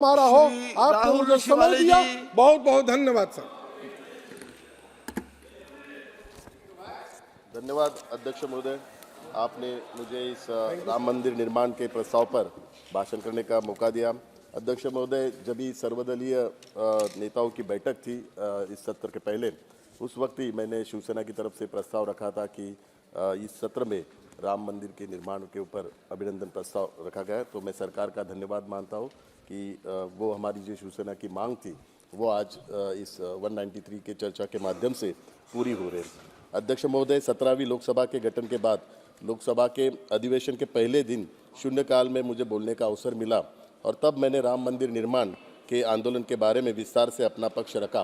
हमारा हो। श्री आपने राहुल मुझे समय ऋषिवाले दिया, जी। बहुत बहुत धन्यवाद सर। धन्यवाद अध्यक्ष महोदय, आपने मुझे इस राम मंदिर निर्माण के प्रस्ताव पर भाषण करने का मौका दिया। अध्यक्ष महोदय, जब भी सर्वदलीय नेताओं की बैठक थी इस सत्र के पहले, उस वक्त ही मैंने शिवसेना की तरफ से प्रस्ताव रखा था कि इस सत्र में राम मंदिर के निर्माण के ऊपर अभिनंदन प्रस्ताव रखा गया। तो मैं सरकार का धन्यवाद मानता हूँ कि वो हमारी जो शिवसेना की मांग थी वो आज इस 193 के चर्चा के माध्यम से पूरी हो रही है। अध्यक्ष महोदय, 17वीं लोकसभा के गठन के बाद लोकसभा के अधिवेशन के पहले दिन शून्यकाल में मुझे बोलने का अवसर मिला और तब मैंने राम मंदिर निर्माण के आंदोलन के बारे में विस्तार से अपना पक्ष रखा,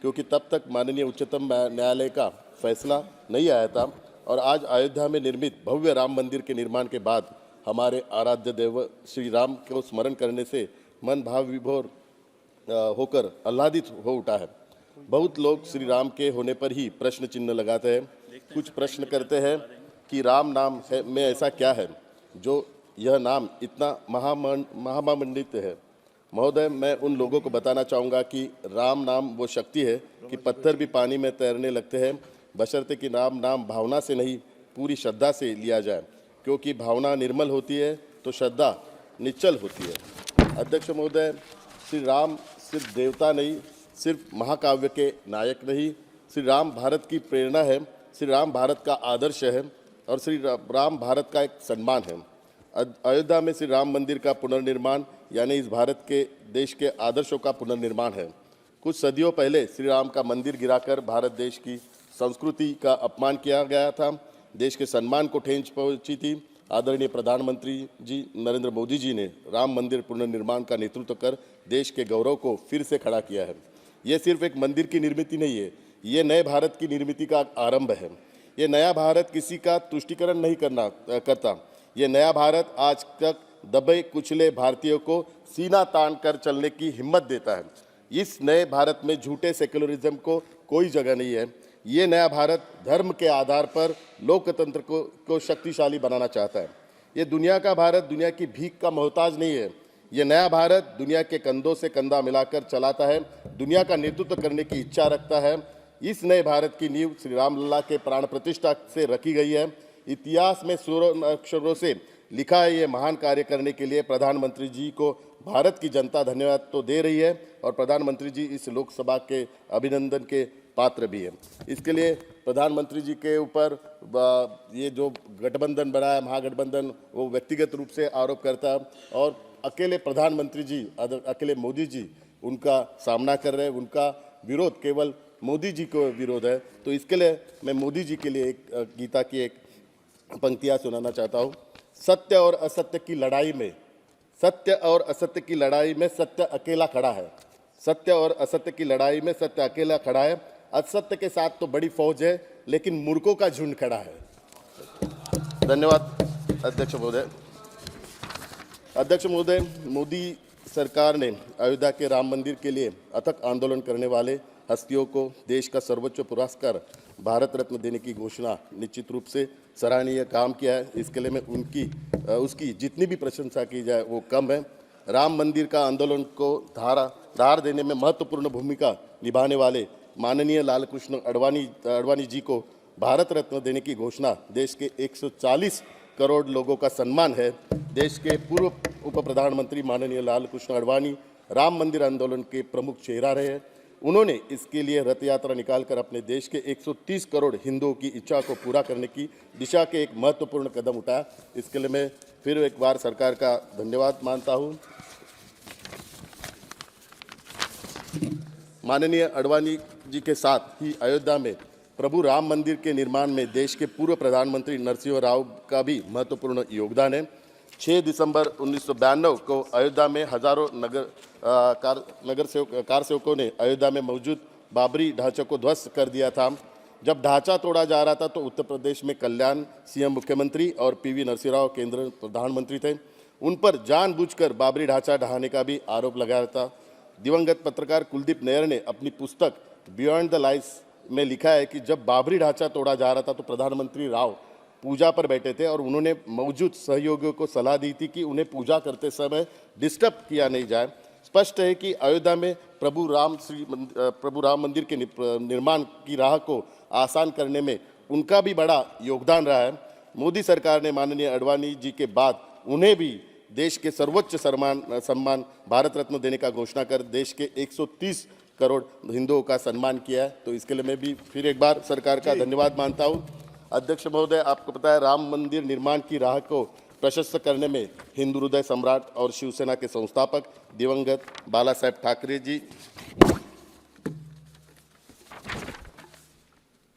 क्योंकि तब तक माननीय उच्चतम न्यायालय का फैसला नहीं आया था और आज अयोध्या में निर्मित भव्य राम मंदिर के निर्माण के बाद हमारे आराध्य देव श्री राम को स्मरण करने से मन भाव विभोर होकर आह्लादित हो उठा है। बहुत लोग श्री राम के होने पर ही प्रश्न चिन्ह लगाते हैं। कुछ प्रश्न करते हैं कि राम नाम है में ऐसा क्या है जो यह नाम इतना महामंडित है। महोदय, मैं उन लोगों को बताना चाहूँगा कि राम नाम वो शक्ति है कि पत्थर भी पानी में तैरने लगते हैं, बशर्ते कि राम नाम भावना से नहीं पूरी श्रद्धा से लिया जाए, क्योंकि भावना निर्मल होती है तो श्रद्धा निश्चल होती है। अध्यक्ष महोदय, श्री राम सिर्फ देवता नहीं, सिर्फ महाकाव्य के नायक नहीं, श्री राम भारत की प्रेरणा है, श्री राम भारत का आदर्श है और श्री राम भारत का एक सम्मान है। अयोध्या में श्री राम मंदिर का पुनर्निर्माण यानी इस भारत के देश के आदर्शों का पुनर्निर्माण है। कुछ सदियों पहले श्री राम का मंदिर गिराकर भारत देश की संस्कृति का अपमान किया गया था, देश के सम्मान को ठेंच पहुंची थी। आदरणीय प्रधानमंत्री जी नरेंद्र मोदी जी ने राम मंदिर पुनर्निर्माण का नेतृत्व कर देश के गौरव को फिर से खड़ा किया है। ये सिर्फ एक मंदिर की निर्मित नहीं है, ये नए भारत की निर्मित का आरंभ है। ये नया भारत किसी का तुष्टीकरण नहीं करता। ये नया भारत आज तक दबे कुचले भारतीयों को सीना तान कर चलने की हिम्मत देता है। इस नए भारत में झूठे सेक्युलरिज्म को कोई जगह नहीं है। ये नया भारत धर्म के आधार पर लोकतंत्र को शक्तिशाली बनाना चाहता है। ये दुनिया का भारत दुनिया की भीख का मोहताज नहीं है। ये नया भारत दुनिया के कंधों से कंधा मिलाकर चलाता है, दुनिया का नेतृत्व करने की इच्छा रखता है। इस नए भारत की नींव श्री राम लल्ला के प्राण प्रतिष्ठा से रखी गई है। इतिहास में स्वर्ण अक्षरों से लिखा है। ये महान कार्य करने के लिए प्रधानमंत्री जी को भारत की जनता धन्यवाद तो दे रही है और प्रधानमंत्री जी इस लोकसभा के अभिनंदन के पात्र भी है। इसके लिए प्रधानमंत्री जी के ऊपर ये जो गठबंधन बना है महागठबंधन, वो व्यक्तिगत रूप से आरोप करता है और अकेले प्रधानमंत्री जी, अकेले मोदी जी उनका सामना कर रहे हैं। उनका विरोध केवल मोदी जी को विरोध है। तो इसके लिए मैं मोदी जी के लिए एक गीता की एक पंक्तियाँ सुनाना चाहता हूँ। सत्य और असत्य की लड़ाई में, सत्य और असत्य की लड़ाई में सत्य अकेला खड़ा है। सत्य और असत्य की लड़ाई में सत्य अकेला खड़ा है। असत्य के साथ तो बड़ी फौज है, लेकिन मूर्खों का झुंड खड़ा है। धन्यवाद अध्यक्ष महोदय। अध्यक्ष महोदय, मोदी सरकार ने अयोध्या के राम मंदिर के लिए अथक आंदोलन करने वाले हस्तियों को देश का सर्वोच्च पुरस्कार भारत रत्न देने की घोषणा निश्चित रूप से सराहनीय काम किया है। इसके लिए मैं उसकी जितनी भी प्रशंसा की जाए वो कम है। राम मंदिर का आंदोलन को धार देने में महत्वपूर्ण भूमिका निभाने वाले माननीय लालकृष्ण अडवाणी जी को भारत रत्न देने की घोषणा देश के 140 करोड़ लोगों का सम्मान है। देश के पूर्व उप प्रधानमंत्री माननीय लालकृष्ण अडवाणी राम मंदिर आंदोलन के प्रमुख चेहरा रहे हैं। उन्होंने इसके लिए रथ यात्रा निकालकर अपने देश के 130 करोड़ हिंदुओं की इच्छा को पूरा करने की दिशा के एक महत्वपूर्ण कदम उठाया। इसके लिए मैं फिर एक बार सरकार का धन्यवाद मानता हूँ। माननीय अडवाणी जी के साथ ही अयोध्या में प्रभु राम मंदिर के निर्माण में देश के पूर्व प्रधानमंत्री नरसिंह राव का भी महत्वपूर्ण योगदान है। 6 दिसंबर 1992 को अयोध्या में हजारों कार सेवकों ने अयोध्या में मौजूद बाबरी ढांचे को ध्वस्त कर दिया था। जब ढांचा तोड़ा जा रहा था तो उत्तर प्रदेश में कल्याण सीएम मुख्यमंत्री और पीवी नरसिंह राव केंद्र प्रधानमंत्री थे। उन पर जानबूझकर बाबरी ढांचा ढहाने का भी आरोप लगाया था। दिवंगत पत्रकार कुलदीप नैयर ने अपनी पुस्तक बियॉन्ड द लाइस में लिखा है कि जब बाबरी ढांचा तोड़ा जा रहा था तो प्रधानमंत्री राव पूजा पर बैठे थे और उन्होंने मौजूद सहयोगियों को सलाह दी थी कि उन्हें पूजा करते समय डिस्टर्ब किया नहीं जाए। स्पष्ट है कि अयोध्या में प्रभु राम मंदिर के निर्माण की राह को आसान करने में उनका भी बड़ा योगदान रहा है। मोदी सरकार ने माननीय आडवाणी जी के बाद उन्हें भी देश के सर्वोच्च सम्मान भारत रत्न देने का घोषणा कर देश के 130 करोड़ हिंदुओं का सम्मान किया है। तो इसके लिए मैं भी फिर एक बार सरकार का धन्यवाद मानता हूँ। अध्यक्ष महोदय, आपको पता है राम मंदिर निर्माण की राह को प्रशस्त करने में हिंदू हृदय सम्राट और शिवसेना के संस्थापक दिवंगत बाला साहेब ठाकरे जी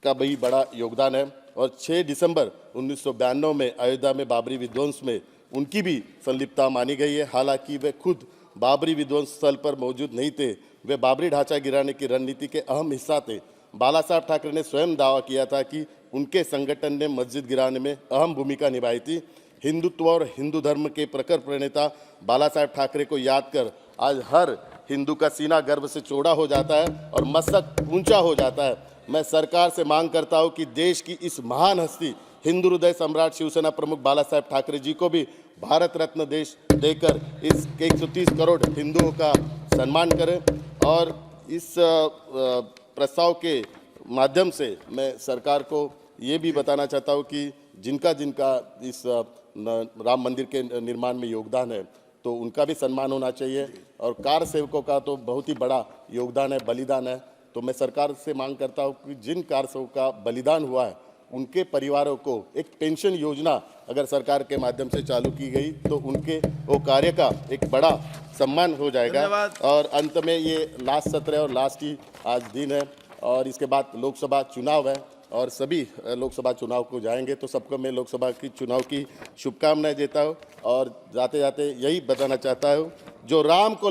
का भी बड़ा योगदान है और 6 दिसंबर 1992 में अयोध्या में बाबरी विध्वंस में उनकी भी संलिप्तता मानी गई है। हालांकि वे खुद बाबरी विध्वंस स्थल पर मौजूद नहीं थे, वे बाबरी ढांचा गिराने की रणनीति के अहम हिस्सा थे। बाला साहब ठाकरे ने स्वयं दावा किया था कि उनके संगठन ने मस्जिद गिराने में अहम भूमिका निभाई थी। हिंदुत्व और हिंदू धर्म के प्रखर प्रणेता बाला साहब ठाकरे को याद कर आज हर हिंदू का सीना गर्व से चौड़ा हो जाता है और मस्तक ऊंचा हो जाता है। मैं सरकार से मांग करता हूं कि देश की इस महान हस्ती हिंदू हृदय सम्राट शिवसेना प्रमुख बाला साहब ठाकरे जी को भी भारत रत्न देश देकर इस 130 करोड़ हिंदुओं का सम्मान करें। और इस प्रस्ताव के माध्यम से मैं सरकार को ये भी बताना चाहता हूँ कि जिनका जिनका इस राम मंदिर के निर्माण में योगदान है तो उनका भी सम्मान होना चाहिए और कार सेवकों का तो बहुत ही बड़ा योगदान है, बलिदान है। तो मैं सरकार से मांग करता हूँ कि जिन कार सेवकों का बलिदान हुआ है उनके परिवारों को एक पेंशन योजना अगर सरकार के माध्यम से चालू की गई तो उनके वो कार्य का एक बड़ा सम्मान हो जाएगा। और अंत में ये लास्ट सत्र है और लास्ट ही आज दिन है और इसके बाद लोकसभा चुनाव है और सभी लोकसभा चुनाव को जाएंगे। तो सबको मैं लोकसभा की चुनाव की शुभकामनाएं देता हूँ और जाते जाते यही बताना चाहता हूँ, जो राम को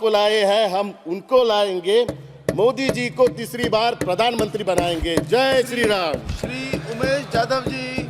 लाए हैं हम उनको लाएंगे, मोदी जी को तीसरी बार प्रधानमंत्री बनाएंगे। जय श्री राम। श्री उमेश जाधव जी।